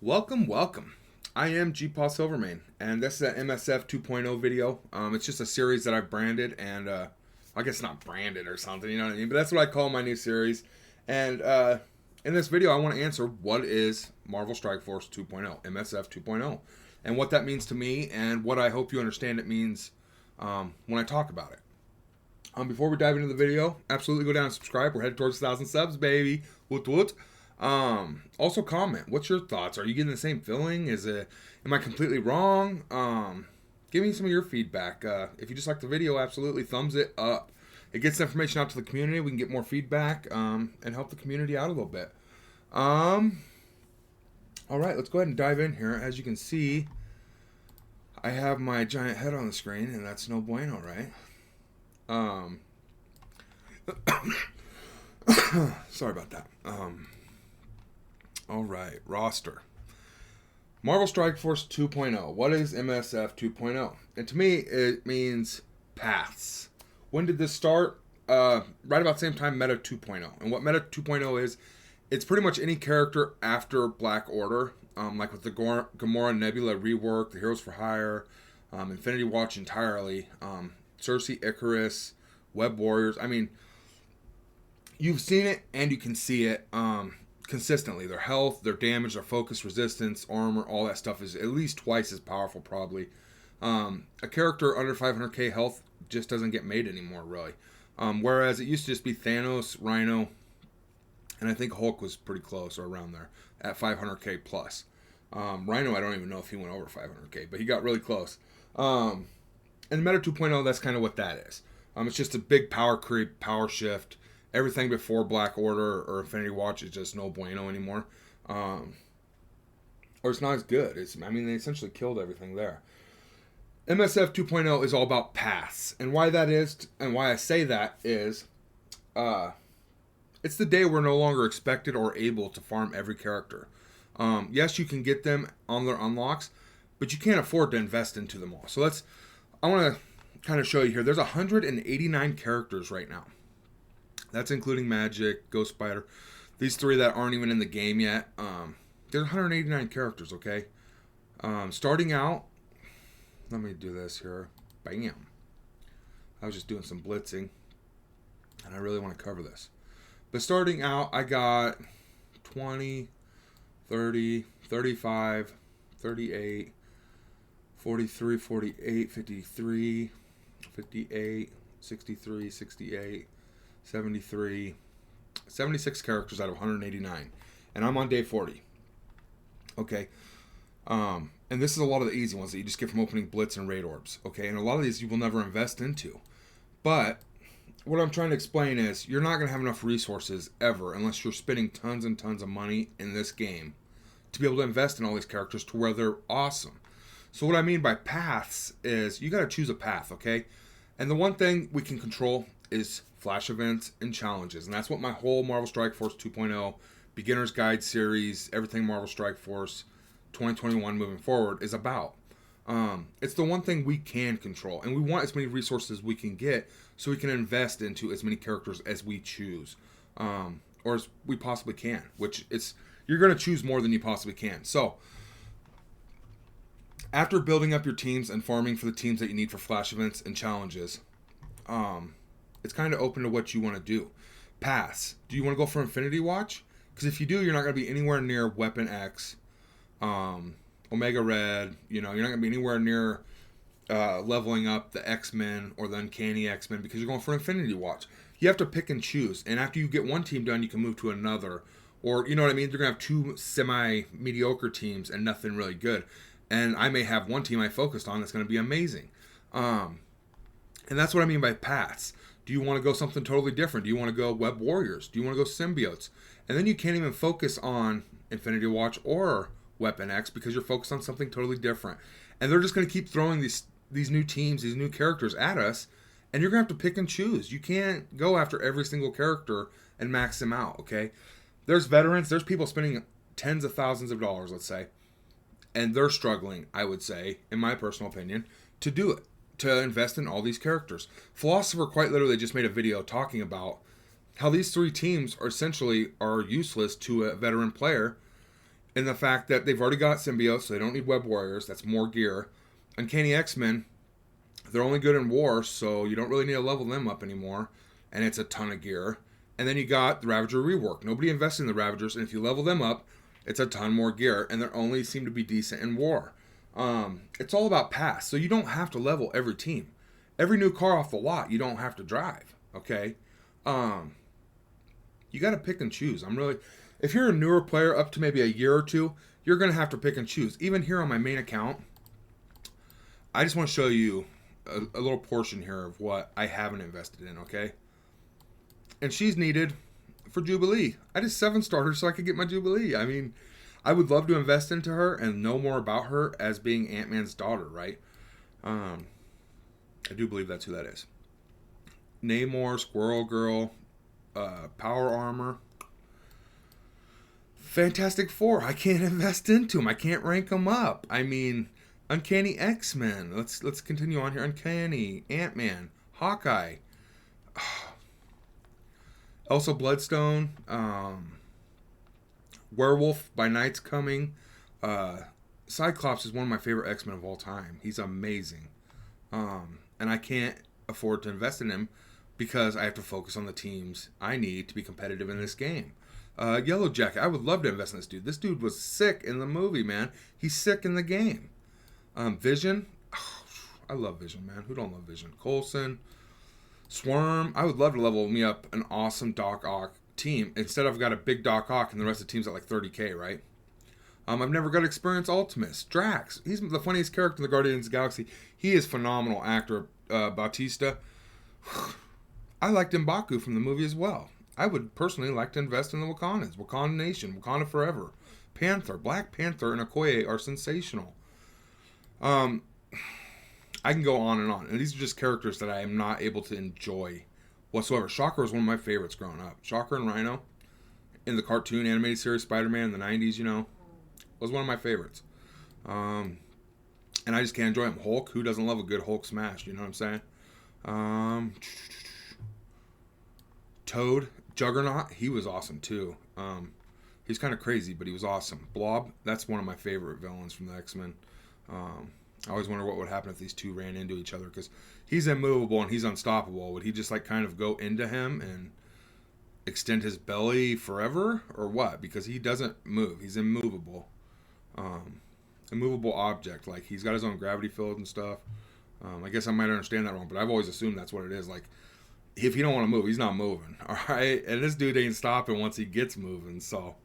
Welcome, welcome. I am GpaSilverMane, and this is an MSF 2.0 video. It's just a series that I've branded, and I guess not branded or something, you know what I mean? But that's what I call my new series. And in this video, I want to answer what is Marvel Strike Force 2.0, MSF 2.0, and what that means to me, and what I hope you understand it means when I talk about it. Before we dive into the video, absolutely go down and subscribe. We're headed towards 1,000 subs, baby. Woot woot. Also comment. What's your thoughts? Are you getting the same feeling? Am I completely wrong? Give me some of your feedback. If you just like the video, absolutely thumbs it up. It gets information out to the community. We can get more feedback, and help the community out a little bit. All right, let's go ahead and dive in here. As you can see, I have my giant head on the screen, and that's no bueno, right? Sorry about that. All right, roster. Marvel Strike Force 2.0. What is MSF 2.0? And to me, it means paths. When did this start? Right about the same time Meta 2.0. And what Meta 2.0 is, it's pretty much any character after Black Order, like with the Gamora Nebula rework, the Heroes for Hire, Infinity Watch entirely, Cersei, Icarus, Web Warriors. I mean, you've seen it and you can see it consistently. Their health, their damage, their focus, resistance, armor, all that stuff is at least twice as powerful probably. A character under 500k health just doesn't get made anymore, really. Whereas it used to just be Thanos, Rhino, and I think Hulk was pretty close or around there at 500k plus. Rhino, I don't even know if he went over 500k, but he got really close. And Meta 2.0, that's kind of what that is. It's just a big power creep, power shift. Everything before Black Order or Infinity Watch is just no bueno anymore. Or it's not as good. They essentially killed everything there. MSF 2.0 is all about paths. And why that is, and why I say that is, it's the day we're no longer expected or able to farm every character. Yes, you can get them on their unlocks, but you can't afford to invest into them all. So I want to kind of show you here. There's 189 characters right now. That's including Magic, Ghost Spider. These three that aren't even in the game yet. There's 189 characters, okay? Starting out, let me do this here. Bam. I was just doing some blitzing, and I really want to cover this. But starting out, I got 20, 30, 35, 38, 43, 48, 53, 58, 63, 68, 73, 76 characters out of 189. And I'm on day 40. Okay. And this is a lot of the easy ones that you just get from opening Blitz and Raid Orbs. Okay. And a lot of these you will never invest into. But what I'm trying to explain is you're not going to have enough resources ever unless you're spending tons and tons of money in this game to be able to invest in all these characters to where they're awesome. So what I mean by paths is you got to choose a path, okay? And the one thing we can control is flash events and challenges. And that's what my whole Marvel Strike Force 2.0 Beginner's Guide series, everything Marvel Strike Force 2021 moving forward is about. It's the one thing we can control. And we want as many resources as we can get so we can invest into as many characters as we choose. Or as we possibly can. You're going to choose more than you possibly can. So after building up your teams and farming for the teams that you need for flash events and challenges, it's kind of open to what you want to do. Pass. Do you want to go for Infinity Watch? Because if you do, you're not going to be anywhere near Weapon X, Omega Red. You're not going to be anywhere near leveling up the X-Men or the Uncanny X-Men because you're going for Infinity Watch. You have to pick and choose. And after you get one team done, you can move to another. Or, you know what I mean? They're going to have two semi-mediocre teams and nothing really good. And I may have one team I focused on that's going to be amazing. And that's what I mean by paths. Do you want to go something totally different? Do you want to go Web Warriors? Do you want to go Symbiotes? And then you can't even focus on Infinity Watch or Weapon X because you're focused on something totally different. And they're just going to keep throwing these new teams, these new characters at us. And you're going to have to pick and choose. You can't go after every single character and max them out, okay? There's veterans. There's people spending tens of thousands of dollars, let's say. And they're struggling, I would say, in my personal opinion, to do it, to invest in all these characters. Philosopher quite literally just made a video talking about how these three teams are essentially useless to a veteran player in the fact that they've already got symbiotes, so they don't need web warriors. That's more gear. Uncanny X-Men, they're only good in war, so you don't really need to level them up anymore, and it's a ton of gear. And then you got the Ravager rework. Nobody invested in the Ravagers, and if you level them up, it's a ton more gear, and they only seem to be decent in war. It's all about pass, so you don't have to level every team. Every new car off the lot, you don't have to drive, okay? You got to pick and choose. If you're a newer player up to maybe a year or two, you're going to have to pick and choose. Even here on my main account, I just want to show you a little portion here of what I haven't invested in, okay? And she's needed for Jubilee. I just 7-starred her so I could get my Jubilee. I mean, I would love to invest into her and know more about her as being Ant-Man's daughter, right? I do believe that's who that is. Namor, Squirrel Girl, Power Armor. Fantastic Four. I can't invest into them. I can't rank them up. I mean, Uncanny X-Men. Let's continue on here. Uncanny, Ant-Man, Hawkeye. Elsa Bloodstone, Werewolf by Night's Coming. Cyclops is one of my favorite X-Men of all time. He's amazing. And I can't afford to invest in him because I have to focus on the teams I need to be competitive in this game. Yellow Jacket. I would love to invest in this dude. This dude was sick in the movie, man. He's sick in the game. Vision. Oh, I love Vision, man. Who don't love Vision? Coulson. Swarm. I would love to level me up an awesome Doc Ock team. Instead, I've got a big Doc Ock and the rest of the team's at like 30k, right? I've never got to experience Ultimus. Drax. He's the funniest character in the Guardians of the Galaxy. He is phenomenal actor. Bautista. I liked M'Baku from the movie as well. I would personally like to invest in the Wakandans. Wakanda Nation. Wakanda Forever. Panther. Black Panther and Okoye are sensational. I can go on. And these are just characters that I am not able to enjoy whatsoever. Shocker was one of my favorites growing up. Shocker and Rhino in the cartoon animated series Spider-Man in the 90s, was one of my favorites. And I just can't enjoy him. Hulk, who doesn't love a good Hulk smash? You know what I'm saying? Toad, Juggernaut, he was awesome too. He's kind of crazy, but he was awesome. Blob, that's one of my favorite villains from the X-Men. I always wonder what would happen if these two ran into each other, because he's immovable and he's unstoppable. Would he just like kind of go into him and extend his belly forever, or what? Because he doesn't move. He's immovable. Immovable object. Like, he's got his own gravity field and stuff. I guess I might understand that wrong, but I've always assumed that's what it is. Like, if he don't want to move, he's not moving. All right? And this dude ain't stopping once he gets moving. So,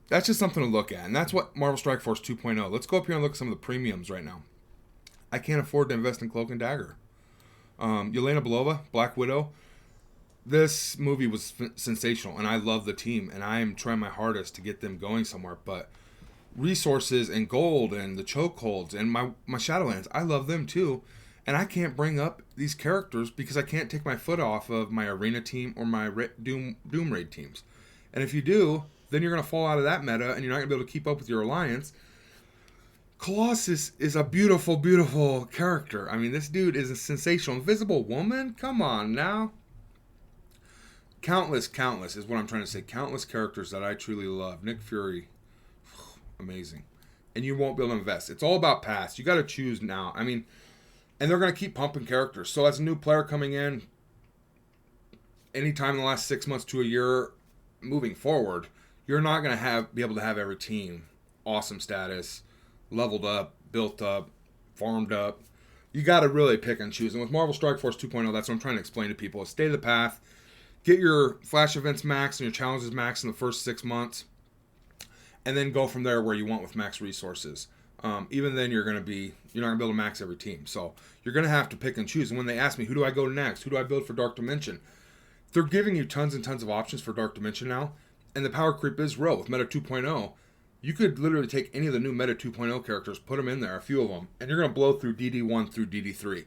that's just something to look at. And that's what Marvel Strike Force 2.0. Let's go up here and look at some of the premiums right now. I can't afford to invest in Cloak and Dagger. Yelena Belova, Black Widow. This movie was sensational, and I love the team, and I am trying my hardest to get them going somewhere. But resources and gold and the chokeholds and my Shadowlands, I love them too. And I can't bring up these characters because I can't take my foot off of my Arena team or my Doom Raid teams. And if you do, then you're going to fall out of that meta, and you're not going to be able to keep up with your alliance. Colossus is a beautiful, beautiful character. I mean, this dude is a sensational. Invisible Woman? Come on now. Countless is what I'm trying to say. Countless characters that I truly love. Nick Fury. Amazing. And you won't be able to invest. It's all about pass. You got to choose now. I mean, and they're going to keep pumping characters. So as a new player coming in, anytime in the last 6 months to a year moving forward, you're not going to be able to have every team awesome status, leveled up, built up, farmed up. You got to really pick and choose. And with Marvel Strike Force 2.0, that's what I'm trying to explain to people. Is stay the path. Get your flash events max and your challenges max in the first 6 months. And then go from there where you want with max resources. Even then, you're not going to be able to max every team. So you're going to have to pick and choose. And when they ask me, who do I go next? Who do I build for Dark Dimension? They're giving you tons and tons of options for Dark Dimension now. And the power creep is real. With Meta 2.0, you could literally take any of the new Meta 2.0 characters, put them in there, a few of them, and you're going to blow through DD1 through DD3.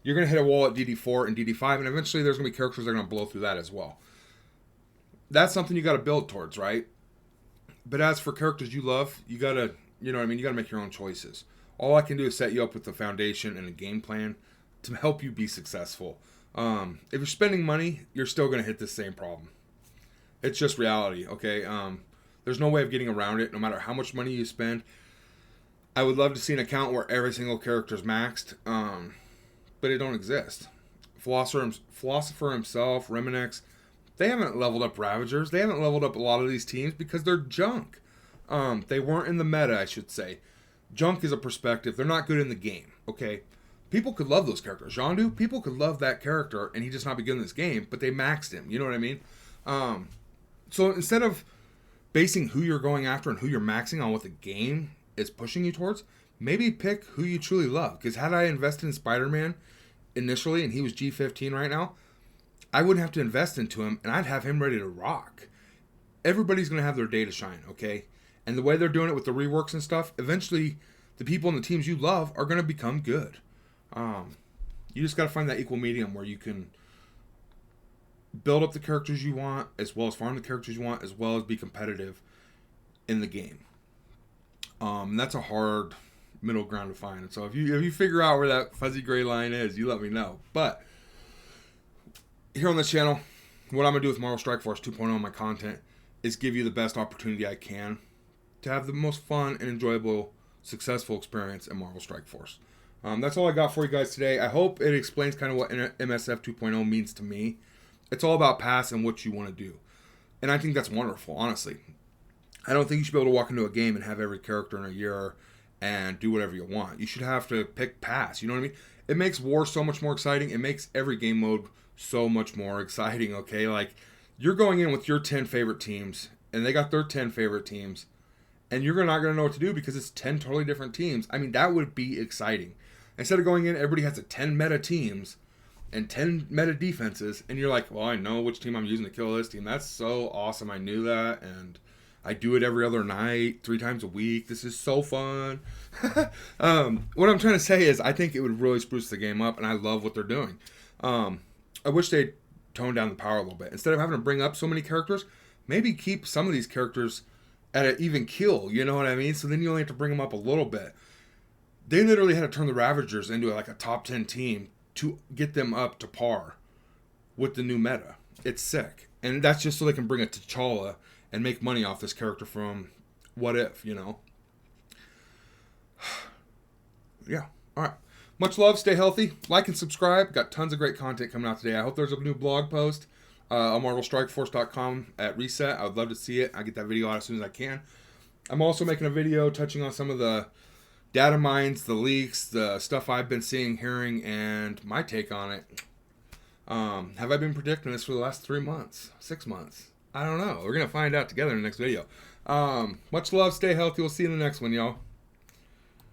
You're going to hit a wall at DD4 and DD5, and eventually there's going to be characters that are going to blow through that as well. That's something you got to build towards, right? But as for characters you love, you got to, you got to make your own choices. All I can do is set you up with the foundation and a game plan to help you be successful. If you're spending money, you're still going to hit the same problem. It's just reality, okay? There's no way of getting around it, no matter how much money you spend. I would love to see an account where every single character is maxed, but it don't exist. Philosopher himself, Reminex, they haven't leveled up Ravagers. They haven't leveled up a lot of these teams because they're junk. They weren't in the meta, I should say. Junk is a perspective. They're not good in the game, okay? People could love those characters. Zhandu, people could love that character, and he just not be good in this game, but they maxed him. You know what I mean? So instead of basing who you're going after and who you're maxing on what the game is pushing you towards, maybe pick who you truly love. Because had I invested in Spider-Man initially, and he was G15 right now, I wouldn't have to invest into him, and I'd have him ready to rock. Everybody's going to have their day to shine, okay? And the way they're doing it with the reworks and stuff, eventually the people and the teams you love are going to become good. You just got to find that equal medium where you can build up the characters you want, as well as farm the characters you want, as well as be competitive in the game. That's a hard middle ground to find. And so if you figure out where that fuzzy gray line is, you let me know. But here on this channel, what I'm going to do with Marvel Strike Force 2.0 in my content is give you the best opportunity I can to have the most fun and enjoyable, successful experience in Marvel Strike Force. That's all I got for you guys today. I hope it explains kind of what MSF 2.0 means to me. It's all about pass and what you want to do. And I think that's wonderful, honestly. I don't think you should be able to walk into a game and have every character in a year and do whatever you want. You should have to pick pass, you know what I mean? It makes war so much more exciting. It makes every game mode so much more exciting, okay? Like, you're going in with your 10 favorite teams, and they got their 10 favorite teams, and you're not going to know what to do because it's 10 totally different teams. I mean, that would be exciting. Instead of going in, everybody has a 10 meta teams and 10 meta defenses, and you're like, well, I know which team I'm using to kill this team. That's so awesome. I knew that, and I do it every other night, 3 times a week. This is so fun. What I'm trying to say is I think it would really spruce the game up, and I love what they're doing. I wish they'd tone down the power a little bit. Instead of having to bring up so many characters, maybe keep some of these characters at an even kill, you know what I mean? So then you only have to bring them up a little bit. They literally had to turn the Ravagers into like a top 10 team to get them up to par with the new meta. It's sick. And that's just so they can bring a T'Challa and make money off this character from What If, you know? Yeah. All right. Much love. Stay healthy. Like and subscribe. Got tons of great content coming out today. I hope there's a new blog post on MarvelStrikeForce.com at Reset. I would love to see it. I'll get that video out as soon as I can. I'm also making a video touching on some of the data mines, the leaks, the stuff I've been seeing, hearing, and my take on it. Have I been predicting this for the last 3 months? 6 months? I don't know. We're going to find out together in the next video. Much love. Stay healthy. We'll see you in the next one, y'all.